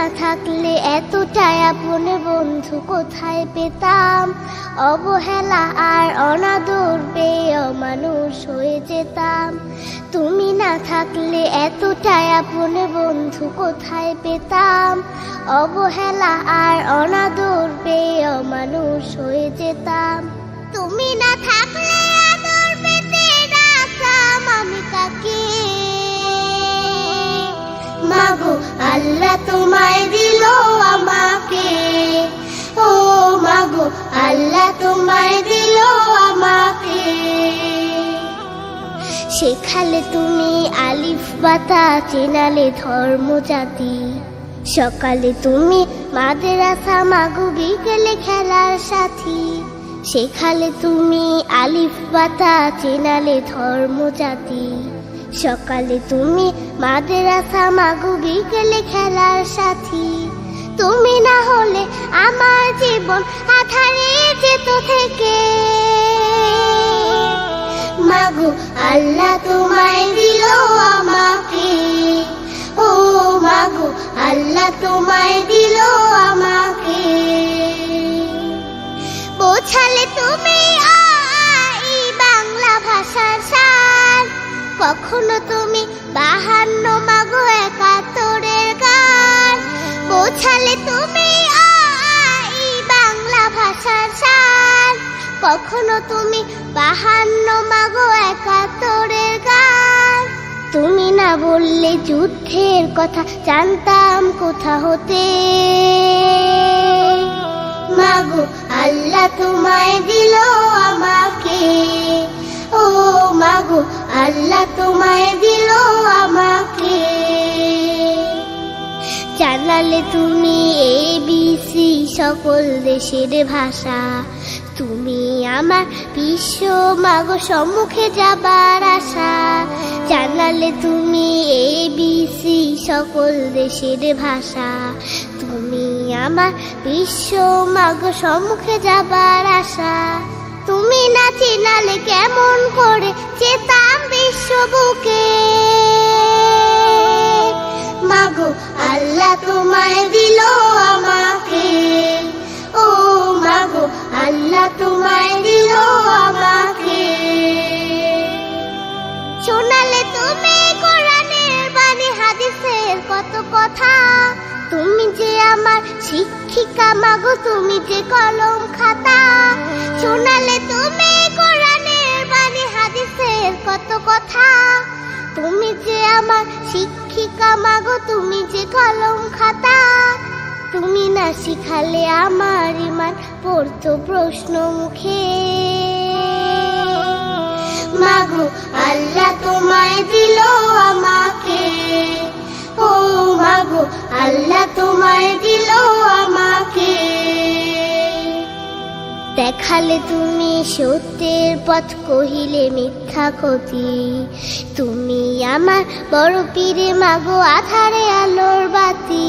না থাকলে এতটাই আপন বন্ধু কোথায় পেতাম, অবহেলা আর অনাদর পেয়ে অমানুষ হয়ে যেতাম। তুমি না থাকলে এতটাই আপন বন্ধু কোথায় পেতাম, অবহেলা আর অনাদর পেয়ে অমানুষ হয়ে যেতাম। তুমি না থাকলে আদর পেতে রাখতাম আমি কাকে, মাগো আল্লাহ তোমায় দিল আমাকে, ও মাগো আল্লাহ তোমায় দিল আমাকে। শেখালে তুমি আলিফ বাতা, চেনালে ধর্ম জাতি, সকালে তুমি মাদ্রাসা, মাগো বিকেলে খেলার সাথী। শেখালে তুমি আলিফ বাতা, চেনালে ধর্ম জাতি, সকালে তুমি মাদ্রাসা, মাগো বিকেলে খেলার সাথী। তুমি না হলে আমার জীবন আধারে যেত থেকে, মাগো আল্লাহ তোমায় দিল আমাকে, ও মাগো আল্লাহ তোমায় দিল আমাকে। বোঝালে তুমি এই বাংলা ভাষার সার, কখনো তুমি 52 মাগো 71-এর গান। বোঝালে তুমি এই বাংলা ভাষার সার, কখনো তুমি 52 মাগো 71-এর গান। তুমি না বললে যুদ্ধের কথা জানতাম কোথা হতে, মাগো আল্লাহ তোমায় দিল আমাকে, ও মাগো আল্লাহ তোমায় দিল আমাকে। জানালে তুমি ABC সকল দেশের ভাষা, তুমি আমার বিশ্ব মাগো সম্মুখে যাবার আশা। জানালে তুমি ABC সকল দেশের ভাষা, তুমি আমার বিশ্ব মাগো সম্মুখে যাবার আশা। তুমি না চিনালে কেমন করে যেতাম বিশ্ব বুকে, মাগো আল্লাহ তোমায় দিল আমাকে, ও মাগো আল্লাহ তোমায় দিল আমাকে। শোনালে তুমি কোরআনের বাণী, হাদিসের কত কথা, তুমি যে আমার শিক্ষিকা মাগো, তুমি যে কলম খাতা। শোনালে তুমি কোরআনের বাণী, হাদিসের কত কথা, তুমি যে আমার শিক্ষিকা মাগো, তুমি যে কলম খাতা। তুমি না শিখালে আমার ইমান পড়তো প্রশ্ন মুখে, মাগো আল্লাহ তোমায় দিল আমাকে, ও মাগো আল্লাহ তোমায় দিল আমাকে। দেখালে তুমি সত্যের পথ, কহিলে মিথ্যা ক্ষতি, তুমি আমার বড় পীরে মাগো আধারে আলোর বাতি।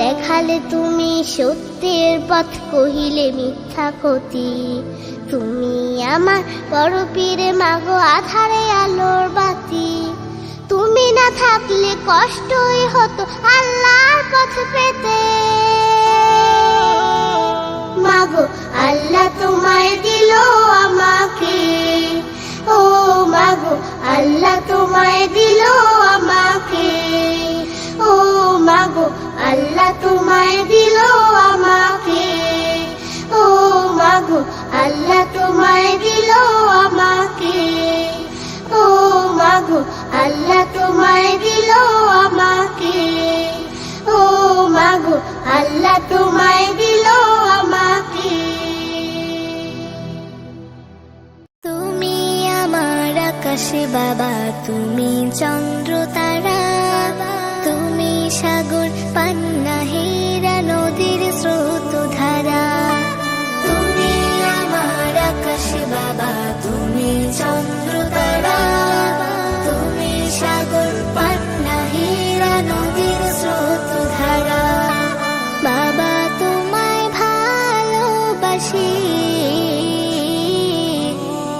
দেখালে তুমি সত্যের পথ, কহিলে মিথ্যা ক্ষতি, তুমি আমার বড় পীরে মাগো আধারে আলোর বাতি। তুমি না থাকলে কষ্টই হতো আল্লাহর পথ পেতে, মাগো আল্লাহ তোমায় দিল আমাকে, ও মাগো আল্লাহ তোমায় দিল আমাকে, ও মাগো আল্লাহ তোমায় দিল আমাকে, ও মাগো আল্লাহ তোমায় দিল আমাকে, ও মাগো আল্লাহ তোমায় দিল আমাকে, ও মাগো আল্লাহ তোমায় দিল আমাকে। তুমি আমার আকাশে বাবা, তুমি চন্দ্র তারা, তুমি সাগর পান্না হীরা নদীর স্রোত ধারা। তুমি আমার আকাশে বাবা, তুমি চন্দ্র তারা, তুমি সাগর পান্না হীরা নদীর স্রোত ধারা। বাবা তোমায় ভালোবাসি,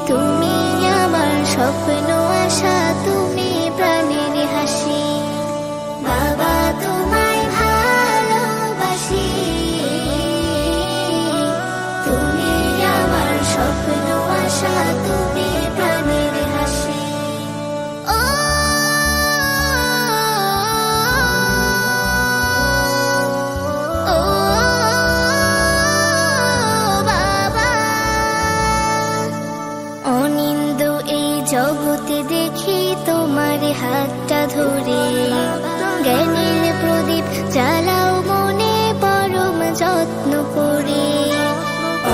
তুমি আমার স্বপ্ন আশা, তুমি প্রাণের হাসি। বাবা তোমায় ভালো জগতে দেখি তোমার হাতটা ধরে, জ্ঞানের প্রদীপ জ্বালাও মনে পরম যত্ন করে।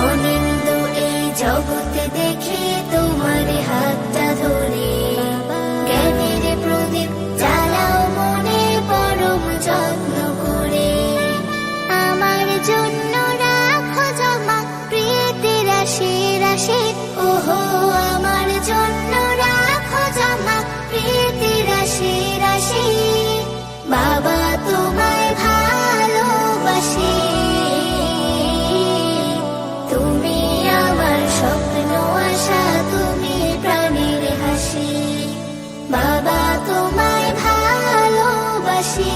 অনিন্দ এই জগতে দেখি তোমার হাতটা ধরে, জ্ঞানের প্রদীপ জ্বালাও মনে পরম যত্ন করে। আমার জন্য রাখো জমা প্রীতির রাশি রাশি, ওহো আমার জন্য রাখো জমা প্রীতির রাশি রাশি। বাবা তোমায় ভালোবাসি, তুমি আমার স্বপ্ন আশা, তুমি প্রাণের হাসি। বাবা তোমায় ভালোবাসি,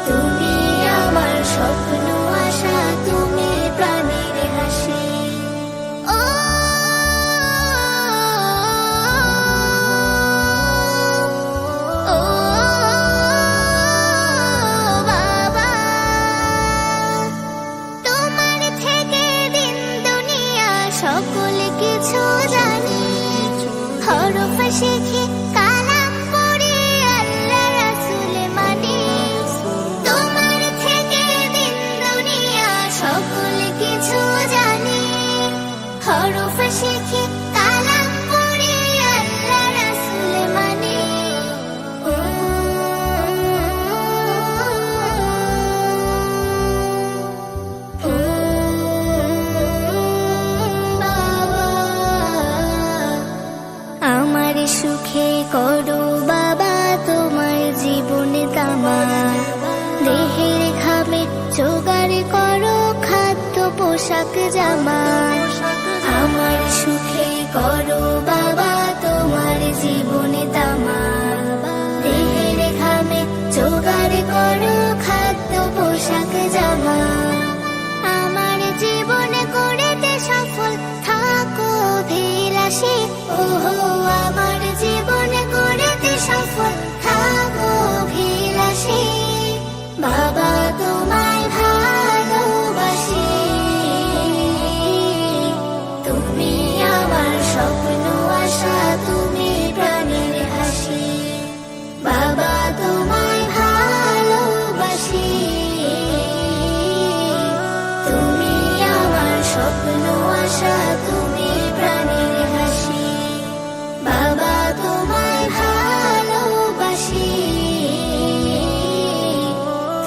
তুমি আমার স্বপ্ন আশা, তুমি প্রাণের হাসি। ও ও বাবা, তোমার থেকে দিন দুনিয়া সকল কিছু জানি, হরফ শিখি কালাম পড়ি আল্লাহ রাসূল মানি। তোমার থেকে দিন দুনিয়া সকল কিছু জানি, হরফ শিখি কালাম পড়ি আল্লাহ রাসূল মানি। ও আমার সুখে করো বাবা তোমার জীবনে তামা, দেহের ঘামে জোগাড় করো খাদ্য পোশাক জামা। আমার সুখে করো বাবা তোমার জীবনে তামা, দেহের ঘামে জোগাড় করো খাদ্য পোশাক জামা। আমার জীবনে করেতে সফল থাকো অভিলাষী, ওহো আমার জীবনে করেতে সফল থাকো অভিলাষী। বাবা তোমায় ভালোবাসি, তুমি আমার স্বপ্ন আশা, তুমি প্রাণের হাসি। বাবা তোমায় ভালোবাসি, তুমি আমার স্বপ্ন আশা, তুমি প্রাণের হাসি। বাবা তোমায় ভালোবাসি,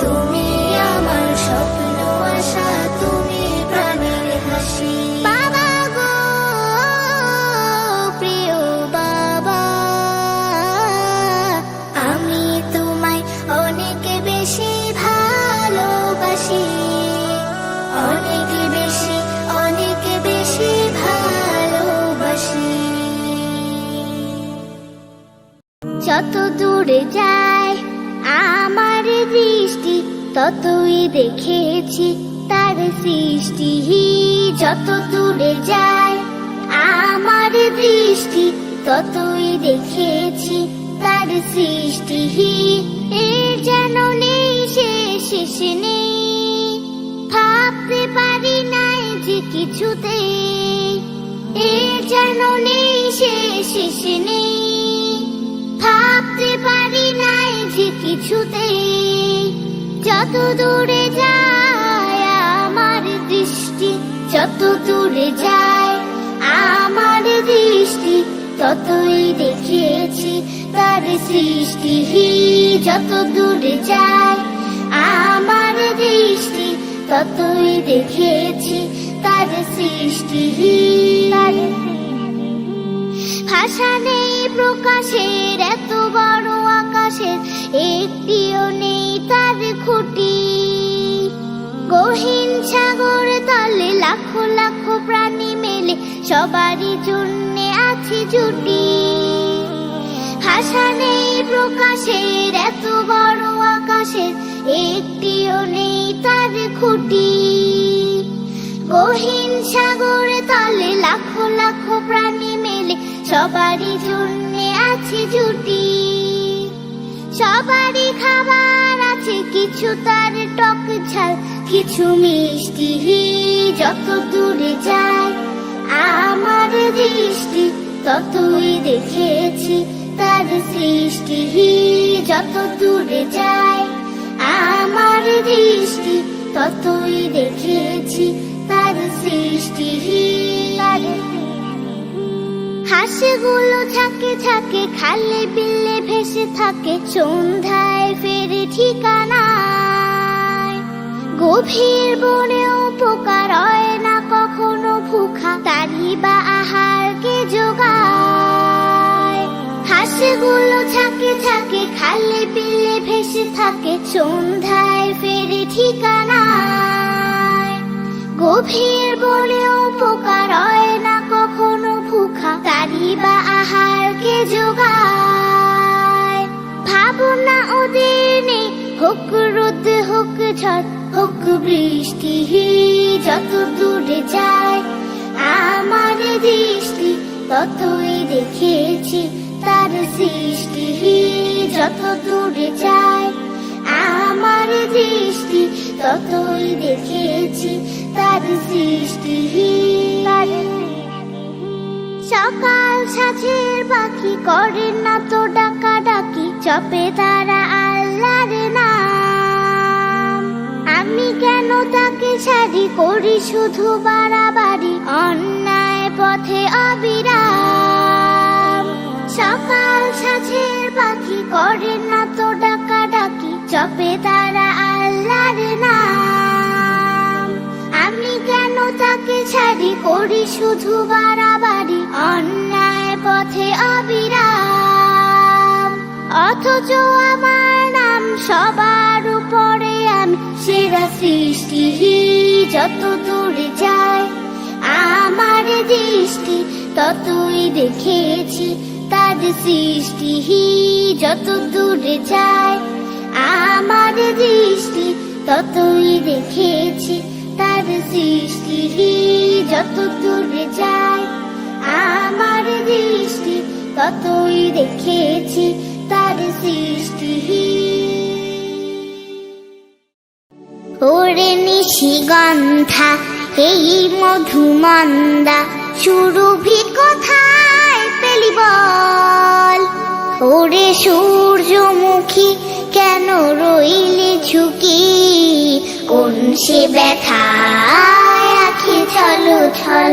তুমি আমার স্বপ্ন আশা, তুমি প্রাণের হাসি। বাবা গো প্রিয় বাবা, আমি তোমায় অনেক বেশি ভালোবাসি, অনেক বেশি অনেক বেশি ভালোবাসি। যত দূরে যায় আমার দৃষ্টি, ততই দেখেছি তার সৃষ্টি। যত দূরে যায় আমার দৃষ্টি, ততই দেখেছি তার সৃষ্টি। এর যেন নেই শেষ নেই, ভাবতে পারি নাই যে কিছুতে। এর যেন নেই শেষ নেই, ভাবতে পারি নাই যে কিছুতে। যত দূরে যায় আমার দৃষ্টি, যত দূরে যায় আমার দৃষ্টি, ততই দেখেছি তার সৃষ্টি। যত দূরে যায় আমার দৃষ্টি, ততই দেখেছি তার সৃষ্টি। ভাষা নেই প্রকাশের এত বড় আকাশের, একটিও নেই তার খুঁটি। গহীন সাগর তলে লাখো লাখো প্রাণী মেলে, সবারই জন্যে আছে জুটি। ভাষা নেই প্রকাশের এত বড় আকাশের, একটিও নেই তার খুঁটি। গহীন সাগর তলে লাখো লাখো প্রাণী মেলে, সবারই জন্যে আছে জুটি। সবারই খাবার আছে, কিছু তার টক ঝাল, কিছু মিষ্টি। যত দূরে যায় আমার দৃষ্টি ততই দেখেছি তার সৃষ্টি যত দূরে যায়। আমার দৃষ্টি ততই দেখেছি তার সৃষ্টি। হাঁসগুলো ঝাঁকে ঝাঁকে খালে বিলে ভেসে থাকে, সন্ধ্যায় ফেরে ঠিকানায়। গভীর বনেও পোকা রয় না কখনো ভুখা, তারই বা আহারকে যোগায়। হাঁসগুলো ঝাঁকে ঝাঁকে খালে বিলে ভেসে থাকে, সন্ধ্যায় ফেরে ঠিকানায়। গভীর বনেও পোকা রয় না কখনো ভুখা, তারই বা আহারকে যোগায়। ভাবনা ওদের নেই, হোক রোদ হোক ঝড় হোক বৃষ্টি যত দূরে যায়। আমার দৃষ্টি ততই দেখেছি তার সৃষ্টি যত দূরে যায়। আমার দৃষ্টি ততই দেখেছি তার সৃষ্টি। সকাল সাঁঝের পাখি করে না তো ডাকাডাকি, জপে তারা আল্লাহর নাম। আমি কেন তাকে ছাড়ি, করি শুধু বাড়াবাড়ি, অন্যায় পথে অবিরাম। সকাল সাঁঝের পাখি করে না তো ডাকাডাকি, জপে তারা আল্লাহর নাম। আমি কেন তাকে ছাড়ি, করি শুধু বাড়াবাড়ি, অন্যায় পথে অবিরাম। অথচ আমার নাম সবার উপরে, আমি সেরা সৃষ্টি যত দূরে যায়। আমার দৃষ্টি ততই দেখেছি তার সৃষ্টি যত দূরে যায়। আমার দৃষ্টি ততই দেখেছি তার সৃষ্টি যত দূরে যায়। আমার দৃষ্টি ততই দেখেছি তার সৃষ্টি। ওরে নিশিগন্ধা এই মধুমন্দা, সুরভি কোথায় পেলি বল? ওরে সূর্যমুখী কেন রইলি ঝুঁকি, কোন সে ব্যথায় আঁখি ছলছল?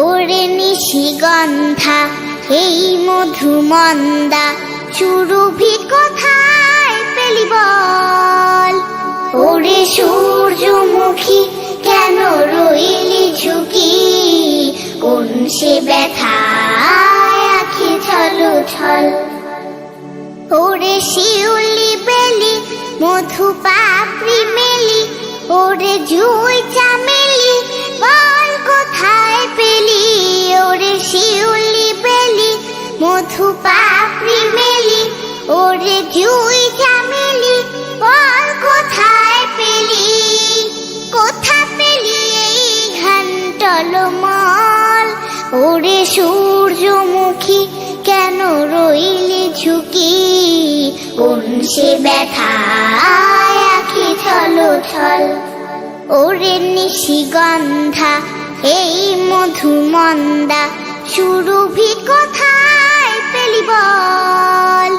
ওরে নিশিগন্ধা এই মধুমন্দা, সুরভি কোথায় পেলি বল? ওরে সূর্যমুখী কেন রইলি ঝুঁকি, কোন সে ব্যথায় আঁখি ছলছল? ওরে শিউলি বেলি মধু পাপড়ি মেলি, ওরে জুই চামেলি বল কোথায় পেলি? ওরে শিউলি বেলি মধু পাপড়ি মেলি, ওরে জুই চামেলি বল কোথায় পেলি? কোথা পেলি এই ঘানটলমল? ওরে সূর্যমুখী কেন রইলি ঝুঁকি, কোন সে ব্যথায় আঁখি ছলছল? ওরে নিশিগন্ধা এই মধুমন্দা, সুরভি কোথায় পেলি বল?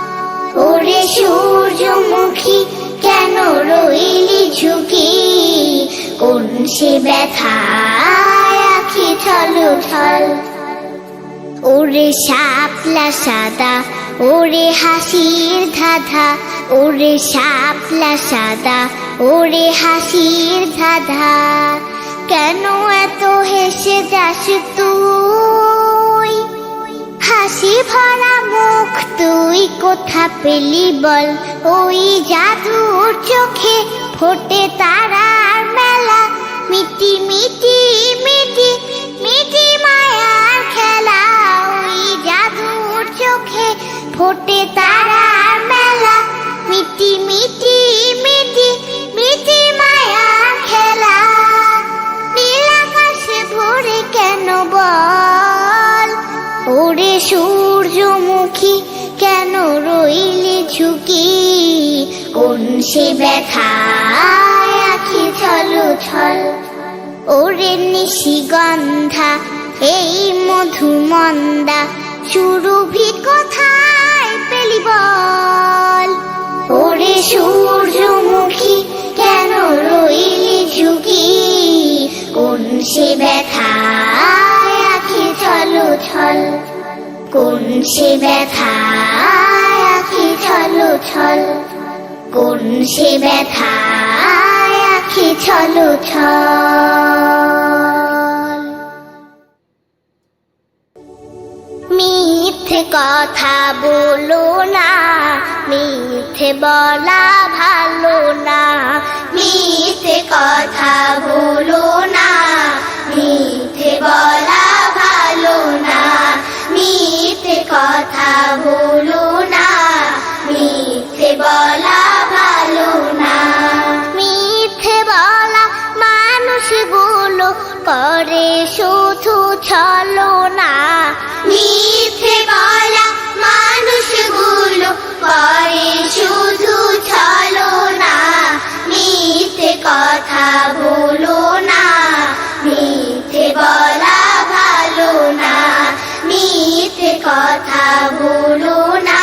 ওরে সূর্যমুখী কেন রইলি ঝুঁকি, কোন সে ব্যথায় আঁখি ছলছল? ওরে শাপলা সাদা ওরে হাসির ধাঁধা, ওরে শাপলা সাদা ওরে হাসির ধাঁধা, কেন এত হেসে যাস তুই? হাসি ভরা মুখ তুই কোথা পেলি বল? ওই জাদুর চোখে ফোটে তারার মেলা, মিটি মিটি মিটি মিটি মায়ার খেলা। ওই জাদুর চোখে ফোটে তারার মেলা, মিটি মিটি মিটি মিটি মায়ার খেলা। নীল আকাশে ভরে কেন বল? ওরে সূর্যমুখী কেন রইলি ঝুঁকি, কোন সে ব্যথায় আঁখি ছলছল? ওরে নিশিগন্ধা এই মধুমন্দা সুরভি কোথায় পেলি বল? ওরে সূর্যমুখী কেন রইলি ঝুঁকি, কোন সে ব্যথায় আঁখি ছলো ছল, কোন সে ব্যথায় আঁখি ছলো ছল, কোন সে ব্যথায় আঁখি ছলো ছল। মিথ্যে কথা বলো না, মিথ্যে বলা ভালো না, মিথ্যে কথা বলো না, মিথ্যে বলা ভালো না, মিথ্যে কথা বলো না, মিথ্যে বলা ভালো না। মিথ্যে বলা মানুষগুলো করে শুধু ছলনা, মিথ্যে বলা মানুষগুলো করে শুধু ছলনা, মিথ্যে কথা বলো না, মিথ্যে বলা ভালো না, মিথ্যে কথা বলো না,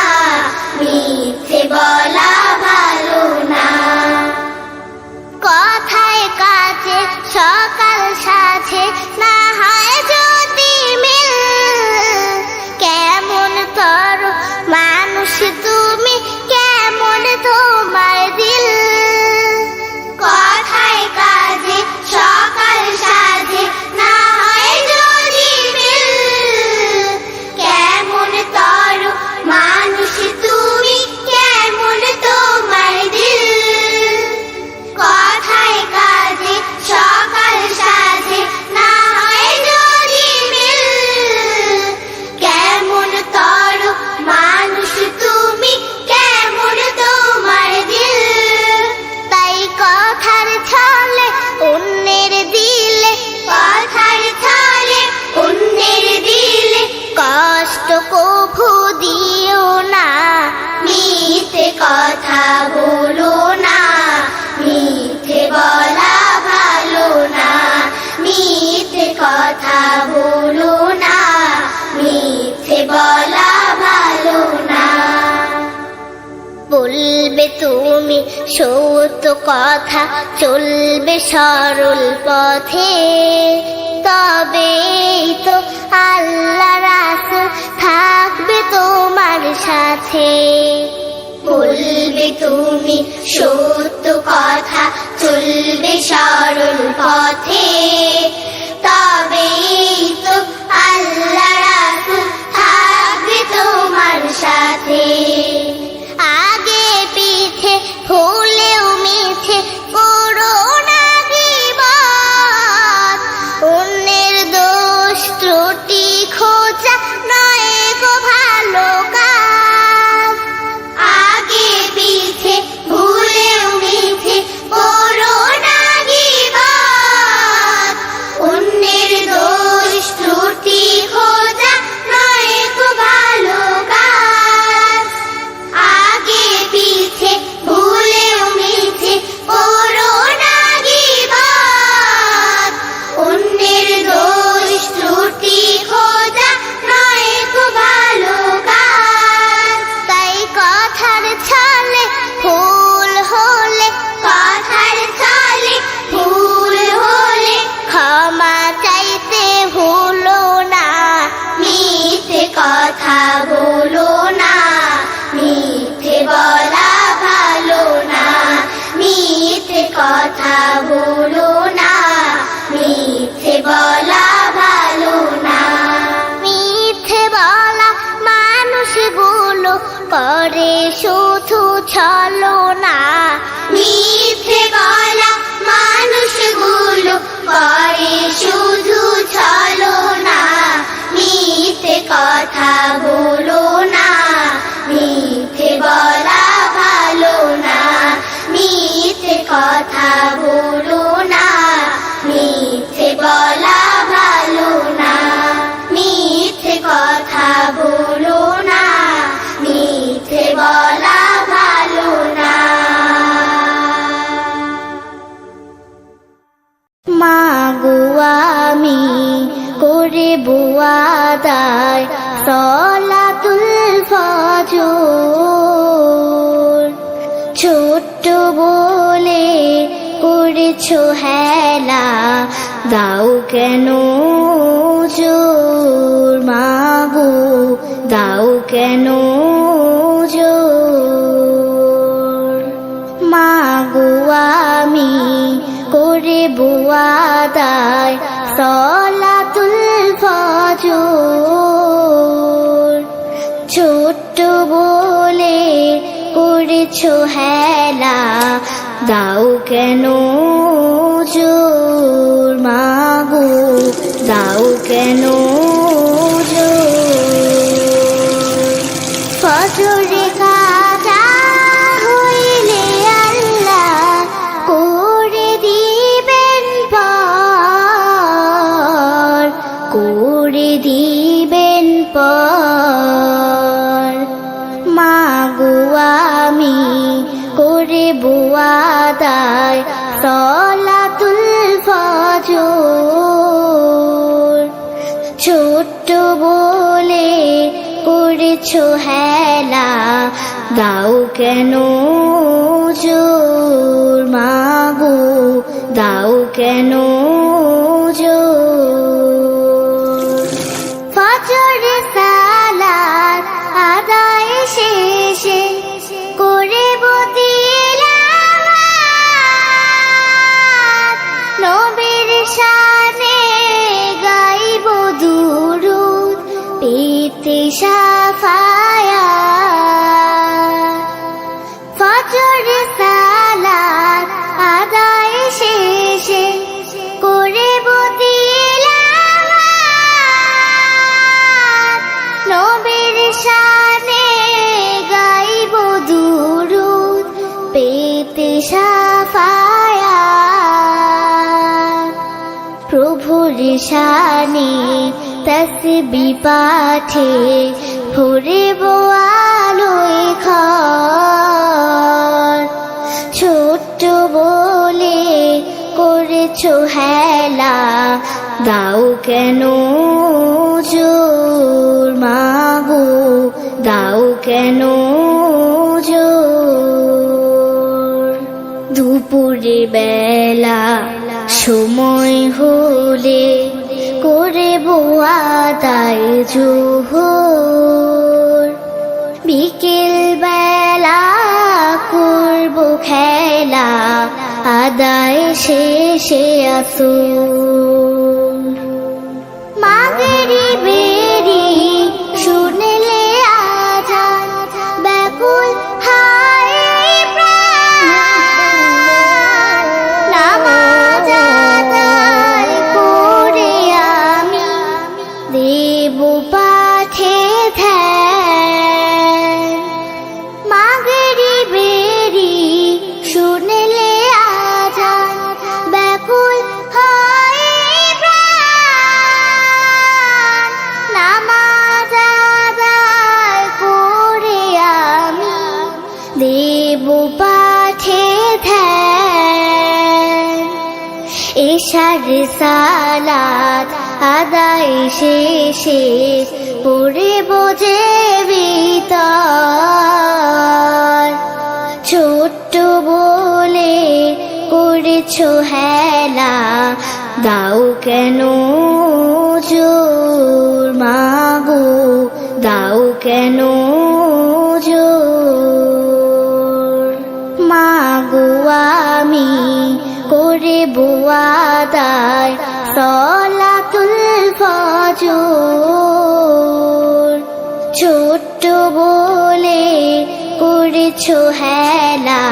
মিথ্যে বলা ভালো না। কথায় কাজে সকাল সাজে না হয় যদি মিল, কেমন করো মানুষ তুমি, কেমন তোমার দিল। কথায় কাজে সকাল সাজে না হয় যদি মিল, কেমন করো মানুষ তুমি, কেমন তোমার দিল। কথায় কাজে সকাল সাজে না হয় যদি মিল, কেমন করো মানুষ তুমি, কেমন তোমার দিল। তাই কথার ছলে অন্যের দিলে, কথার ছলে অন্যের দিলে কষ্ট কভু দিও না। মিথ্যে কথা বলো না, মিথ্যে বলা ভালো না, মিথ্যে কথা বলো না, মিথ্যে বলা ভালো না। বলবে তুমি সত্য কথা, চলবে সরল পথে, তবেই তো আল্লাহ রাসূল থাকবে তোমার সাথে। বলবে তুমি সত্য কথা, চলবে সরল পথে, তবেই তো আল্লাহ রাসূল থাকবে তোমার সাথে। আগে পিছে ভুলেও মিছে করো না গীবত, অন্যের দোষ ত্রুটি খোঁজা নয় গো ভালো কাজ। আগে পিছে ভুলেও মিছে করো না গীবত, অন্যের দোষ ত্রুটি খোঁজা নয় গো ভালো কাজ। আগে পিছে ভুলেও মিছে করো না গীবত, অন্যের দোষ ত্রুটি খোঁজা নয় গো ভালো কাজ। তাই কথার ছলে ভুল হলে, কথার ছলে ভুল হলে ক্ষমা চাইতে ভুলো না। মিথ্যে কথা বলো না, মিথ্যে বলা ভালো না, মিথ্যে কথা বলো না, মিথ্যে বলা ভালো না। মিথ্যে বলা মানুষগুলো করে শুধু ছলনা, মিথ্যে বলা মানুষগুলো করে শুধু ছলনা, মিথ্যে কথা বলো না, মিথ্যে বলা ভালো না, মিথ্যে কথা বলো না, মিথ্যে বলা ভালো না, মিথ্যে কথা বলো না, মিথ্যে বলা ভালো না। মা গো আমি করে আদায় সলাতুল ফজর। ছোট্ট বলে করেছো হেলা, দাও কেন জোর মাগো, দাও কেন জোর। মাগো আমি করে বুয়াদায় সলাতুল ফজর। ছোট্ট বলে করেছো হেলা, দাও কেন জোর মাগো, দাও কেন জোর। ফজরে কাজা হইলে আল্লাহ করে দিবেন পার, করে দিবেন পার। মাগো আমি করে বুয়াদায় সলাতুল ফজর। ছোট্ট বলে করেছো হেলা, দাও কেন জোর মাগো, দাও কেন জোর। ফজরে সালাত আদায় শেষে করে তিলাওয়াত, নবীর শানে গাইব দুরূদ, পেতে শাফায়াত। ফজরে সালাত আদায় শেষে করে তিলাওয়াত, নবীর শানে গাইব দুরূদ, পেতে শাফায়াত। প্রভুর শানে তসবিহ পাঠে ভরিব আলোয় ঘর। ছোট্ট বলে করেছো হেলা, দাও কেন জোর মাগো, দাও কেন জোর। দুপুরে বেলা সময় হলে করে আদায় জোহর। বিকেল বেলা করব খেলা, আদায় শেষে আসর। মাগরিবেরি শুনলে আজান, ব্যাকুল হায় প্রাণ। নামাজ আদায় করে আমি দেব পাঠে ধ্যান। মাগরিবেরি শুনলে আজান, ব্যাকুল হয় প্রাণ। নামাজ আদায় করে আমি দেব পাঠে ধ্যান। এশার সালাত আদায় শেষে পড়ব যে বিতর। ছোট্ট বলে করেছো হেলা, দাও কেন জোর মাগো, দাও কেন জোর। মাগো আমি করে বুয়াদায় সলাতুল ফজর। ছোট্ট বলে করেছো হেলা,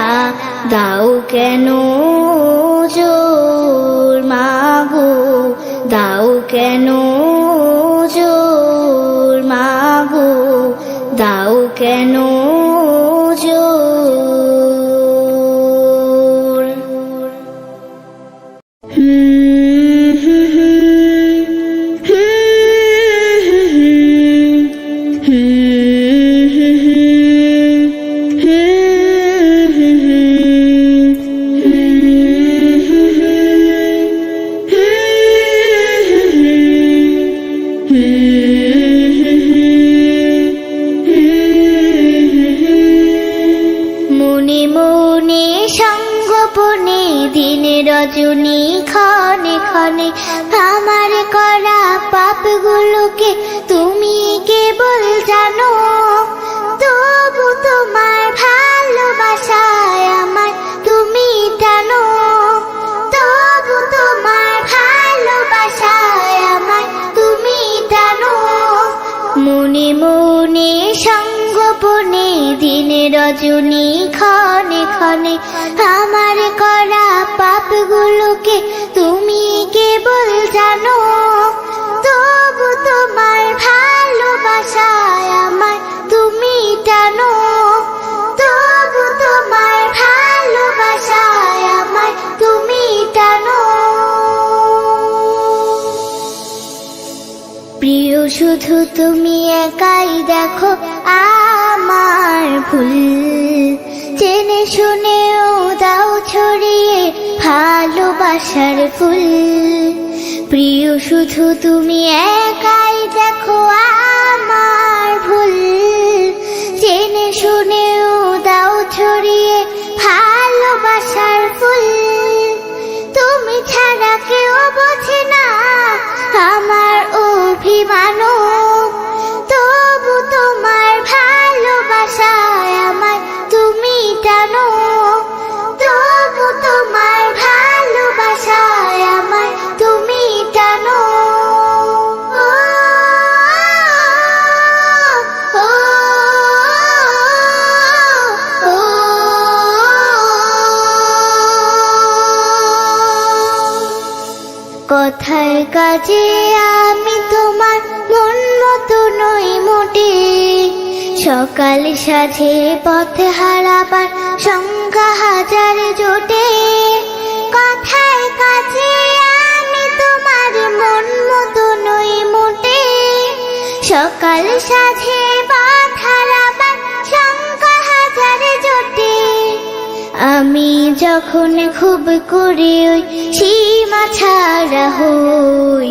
দাও কেন জোর মাগো, দাও কেন জোর মাগো, দাও কেন জোর। Hmm রজনী ক্ষণে ক্ষণে আমার করা পাপগুলোকে তুমি কেবল জানো। তবু তোমার ভালোবাসায় আমায় তুমি টানো। তবু তোমার ভালোবাসায় আমায় তুমি টানো। মনে মনে সঙ্গোপনে দিন রজনী ক্ষণে ক্ষণে আমার করা পাপগুলোকে তুমি কেবল জানো। তবু তোমার ভালোবাসায় আমায় তুমি টানো। তবু তোমার ভালোবাসায় আমায় তুমি টানো। প্রিয় শুধু তুমি একাই দেখো আমার ভুল, জেনে শুনেও দাও ছড়িয়ে ভালোবাসার ফুল। প্রিয় শুধু তুমি একাই দেখো আমার ভুল, জেনে শুনেও দাও ছড়িয়ে ভালোবাসার ফুল। তুমি ছাড়া কেউ বোঝে না আমার অভিমানও। তবু তোমার ভালোবাসায় আমায় তুমি টানো। তবু তোমার ভালোবাসায় আমায় তুমি টানো। কথায় কাজে আমি তোমার মন মতো নই মোটে। সকাল সাঝে পথে হারাবার সংখ্যা হাজার জোটে। কথায় কাজে আমি তোমার মন মতো নই মোটে। সকাল সাঝে পথ হারাবার সংখ্যা হাজার জোটে। আমি যখন খুব করে ওই সীমা ছাড়া হই,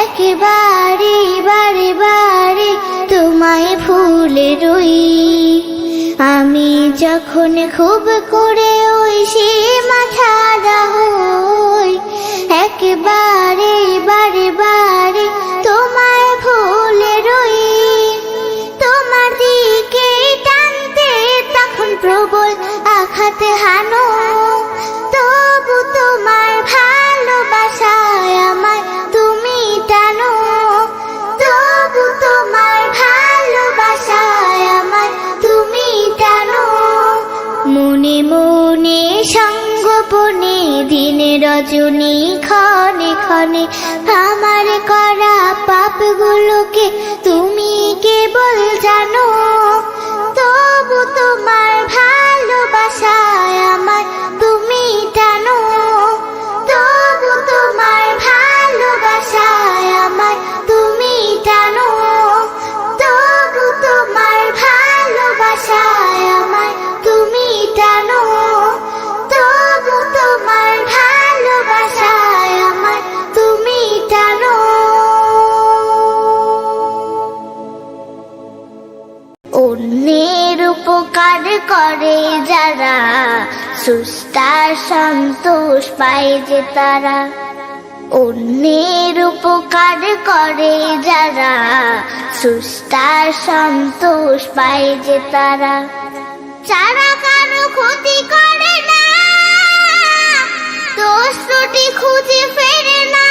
একেবারে বারে বারে তোমায় ভুলে রই। আমি যখন খুব করে ওই সীমা ছাড়া হই, একেবারে বারে বারে তোমায় ভুলে রই। তোমার দিকে টানতে তখন প্রবল আঘাতে হানো। তবু তোমার ভালোবাসায় আমায় তুমি টানো। তবু তোমার ভালোবাসায় আমায় তুমি টানো। মনে মনে সঙ্গোপনে দিন রজনী ক্ষণে ক্ষণে আমার করা পাপগুলোকে তুমি কেবল জানো। তবু তোমার ভালোবাসায় আমায় তুমি টানো। তবু তোমার ভালোবাসায় আমায় তুমি টানো। তবু তোমার ভালোবাসায় আমায় তুমি টানো। তবু তোমার ভালোবাসায় আমায় তুমি টানো। অন্যের উপকার করে যারা, সুস্তার সন্তোষ পায় যে তারা। অন্যের উপকার করে যারা, সুস্তার সন্তোষ পায় যে তারা। যারা কারো ক্ষতি করে না, দোষ ত্রুটি খুঁজে ফেরে না।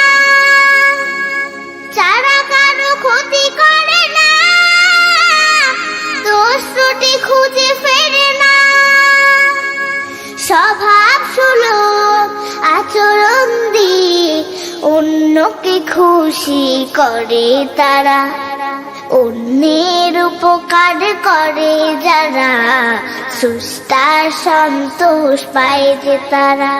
যারা কারো ক্ষতি করে না, দোষ ত্রুটি খুঁজে ফেরে না। স্বভাব সুলভ আচরণ দিয়ে অন্যকে খুশি করে তারা। অন্যের উপকার করে যারা, সুস্তার সন্তোষ পায় যে তারা।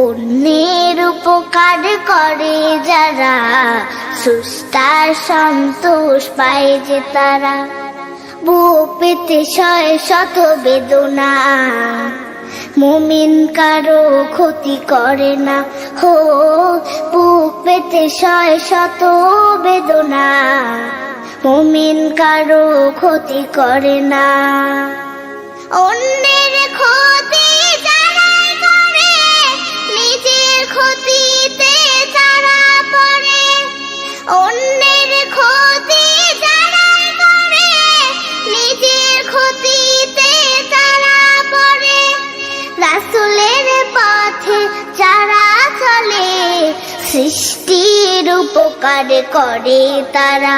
অন্যের উপকার করে যারা, সুস্তার সন্তোষ পায় যে তারা। বুক পেতে শয় শত বেদনা, মুমিন কারো ক্ষতি করে না। হো বুক পেতে শয় শত বেদনা, মুমিন কারো ক্ষতি করে না। অন্যের ক্ষতি যারাই করে উপকার করে তারা,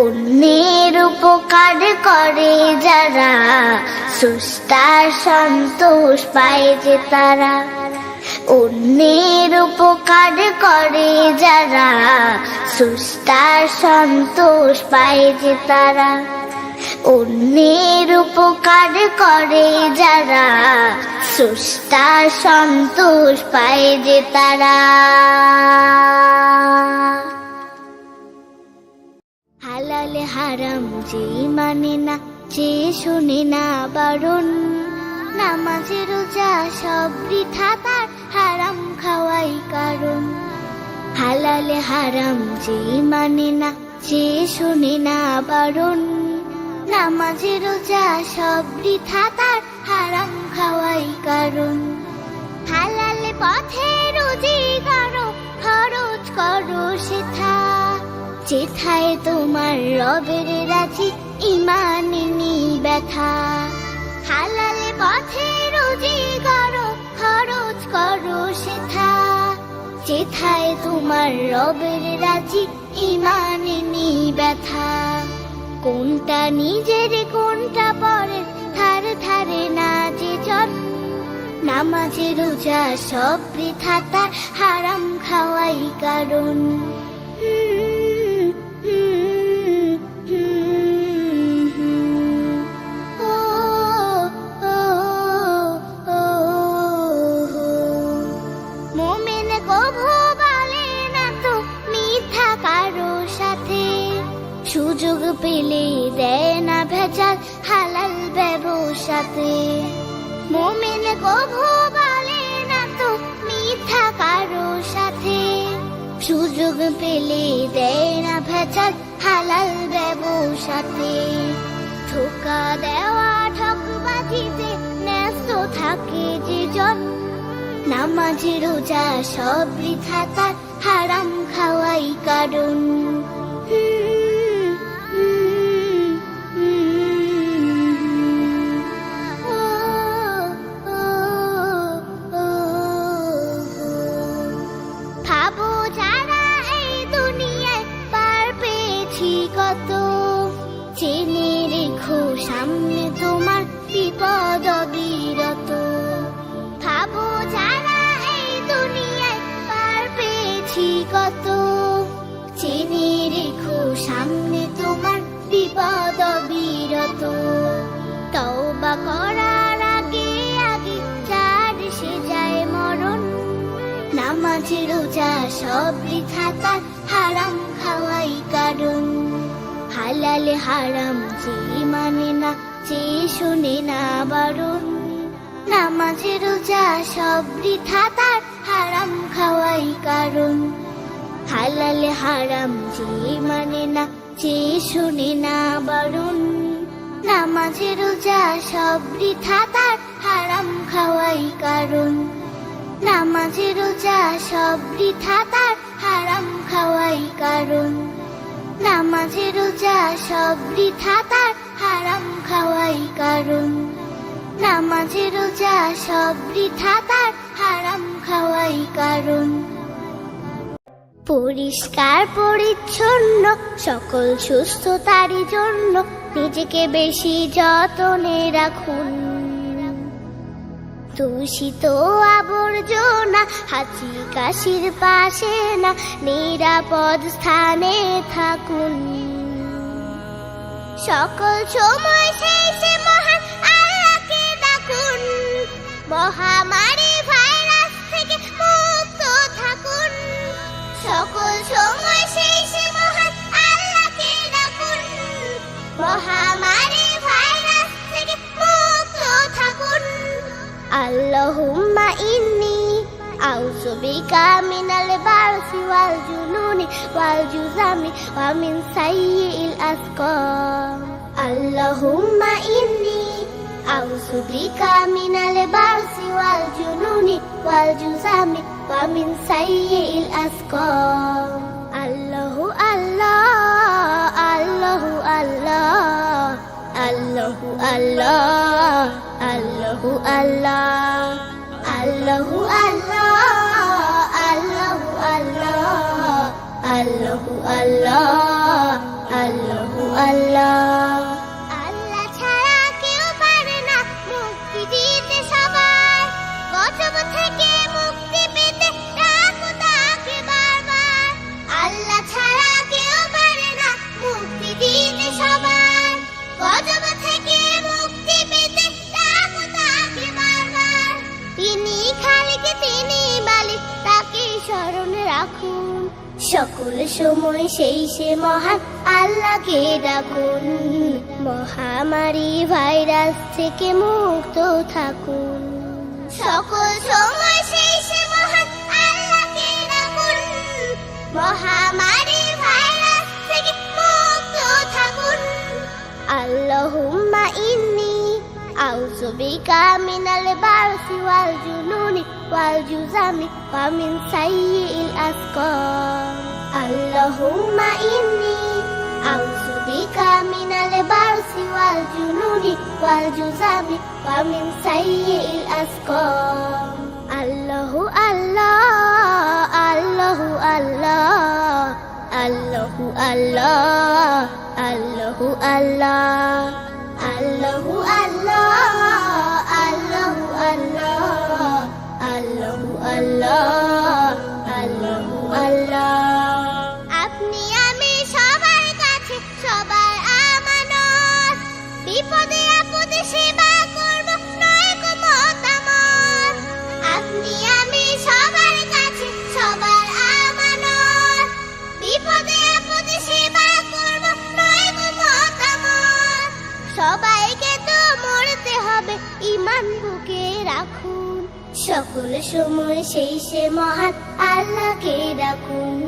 অন্যের উপকার করে যারা, সুস্তার সন্তোষ পায় যে তারা। অন্যের উপকার করে যারা, সুস্তার সন্তোষ পায় যে তারা। অন্যের উপকার করে যারা, সুস্তার সন্তোষ পায় যে তারা। হালাল হারাম যে মানে না, যে শুনে না বারণ, নামাজ রোজা সব বৃথা তার, হারাম খাওয়াই কারণ। হালাল হারাম যে মানে না, যে শুনে না বারণ, নামাজ রোজা সব বৃথা তার, হারাম খাওয়াই কারণ। হালাল পথে রুজি করো, খরচ করো সেথা, যেথায় তোমার রবের রাজি, ইমানে নেই ব্যথা। হালাল পথে রুজি করো, খরচ করো সেথা, যেথায় তোমার রবের রাজি, ইমানে নেই ব্যথা। কোনটা নিজের কোনটা পরের, ধারে ধারে না যে জন, নামাজ রোজা সব বৃথা তার, হারাম খাওয়াই কারণ। মোমেন কভু বলে না তো মিথ্যা কারো সাথে, সুযোগ পেলে দেয় না ভেজাল, হালাল ব্যবসাতে। মোমেন কভু বলে না তো মিথ্যা কারো সাথে, সুযোগ পেলে দেয় না ভেজাল, হালাল ব্যবসাতে। ধোঁকা দেওয়া ঠকবাজিতে ন্যস্ত থাকে যে জন, নামাজ রোজা সব বৃথা তার, হারাম খাওয়াই কারণ। ভাবো যারা এই দুনিয়ায় পার পেয়েছি কত, জেনে রেখো সামনে তোমার বিপদ অবিরত। ভাবো যারা এই দুনিয়ায় পার পেয়েছি কত, জেনে রেখো সামনে তোমার বিপদ অবিরত। তওবা করার আগে আগে যার সে যায় মরণ, নামাজ রোজা সব বৃথা তার, হারাম খাওয়াই কারণ। হালাল হারাম যে মানে না, যে শোনে না বারণ, নামাজ রোজা সব বৃথা তার, হারাম খাওয়াই কারণ। হালাল হারাম যে মানে না, যে শোনে না বারণ, নামাজ রোজা সব বৃথা তার, হারাম খাওয়াই কারণ। নামাজ রোজা সব বৃথা তার, হারাম খাওয়াই কারণ। নামাজ রোজা সব বৃথা তার, হারাম খাওয়াই কারণ। নামাজ রোজা সব বৃথা তার, হারাম খাওয়াই কারণ। পরিষ্কার পরিচ্ছন্ন সকল সুস্থতারই জন্য নিজেকে বেশি যতনে রাখুন। দূষিত আবর্জনা হাঁচি কাশির পাশে না, নিরাপদ স্থানে থাকুন। সকল সময় শেষে মহান আল্লাহকে ডাকুন, মহামারী ভাইরাস থেকে মুক্ত থাকুন। সকল সময় শেষে মহান আল্লাহকে ডাকুন, মহামারী ভাইরাস থেকে মুক্ত থাকুন। আল্লাহুম্মা ইন্নী আউযু বিকা মিনাল বারসি ওয়াল জুনুনি ওয়াল জুযামি ওয়া মিন সাইয়্যিল আসকাম। আল্লাহুম্মা ইন্নী আউযু বিকা মিনাল বারসি ওয়াল জুনুনি ওয়াল জুযামি ওয়া মিন সাইয়্যিল আসকাম। আল্লাহু আল্লাহ, আল্লাহু আল্লাহ, আল্লাহু আল্লাহ, আল্লাহু আল্লাহ, আল্লাহু আল্লাহ, আল্লাহু আল্লাহ, আল্লাহ আল্লাহু আল্লাহ আল্লাহ ছাড়া কেউ পারে না মুক্তি দিতে সবাই গজব থেকে মুক্তি পেতে ডাকো তাকে বারবার আল্লাহ ছাড়া কেউ পারে না মুক্তি দিতে সবাই গজব থেকে মুক্তি পেতে ডাকো তাকে বারবার তিনি খালিক তিনি মালিক তাকে স্মরণে রাখুন সকল সময় সেই সে মহান আল্লাহকে ডাকুন মহামারী ভাইরাস থেকে মুক্ত থাকুন সকল সময় সেই সে মহান আল্লাহকে ডাকুন মহামারী ভাইরাস থেকে মুক্ত থাকুন আল্লাহুম্মা ইন্নী আউযু বিকা মিনাল বারসি ওয়াল জুনুনি ওয়াল জুজামি ওয়া মিন সাইয়্যিল আসকাম আল্লাহুম্মা ইন্নী আউযু বিকা মিনাল বারসি ওয়াল জুনুনি ওয়াল জুজামি ওয়া মিন সাইয়্যিল আসকাম আল্লাহু আল্লাহ আল্লাহু আল্লাহ আল্লাহু আল্লাহ আল্লাহু আল্লাহ আল্লাহু আল্লাহ আল্লাহু আল্লাহ আল্লাহু আল্লাহ আল্লাহু আল্লাহ আপনি আমি সবার কাছে সবার আমানত বিপদে আপদে সেবা করব নয় গো মতামত আপনি আমি সবার কাছে সবার আমানত বিপদে আপদে সেবা করব নয় গো মতামত সবাইকে তো মরতে হবে ঈমান বুকে রাখুন সকল সময় সেই সে মহান আল্লাহকে ডাকুন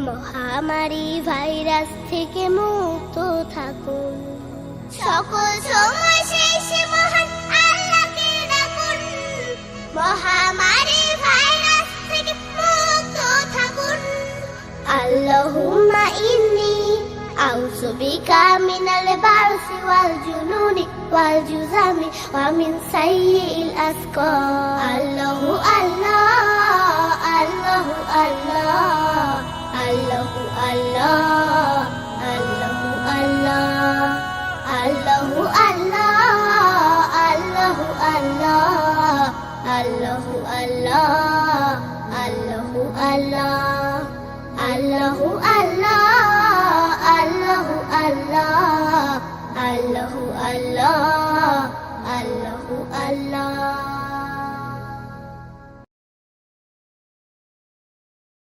মহামারী ভাইরাস থেকে মুক্ত থাকুন সকল সময় সেই সে মহান আল্লাহকে ডাকুন মহামারী ভাইরাস থেকে মুক্ত থাকুন আল্লাহুম্মা ইন্নী আউযু বিকা মিনাল বারসি ওয়াল জুনুনি ওয়াল জুজামি ওয়া মিন সাইয়্যিল আসকাম আল্লাহু আল্লাহ আল্লাহু আল্লাহ আল্লাহু আল্লাহ আল্লাহু আল্লাহ আল্লাহু আল্লাহ আল্লাহু আল্লাহ আল্লাহু আল্লাহ আল্লাহু আল্লাহ আল্লাহু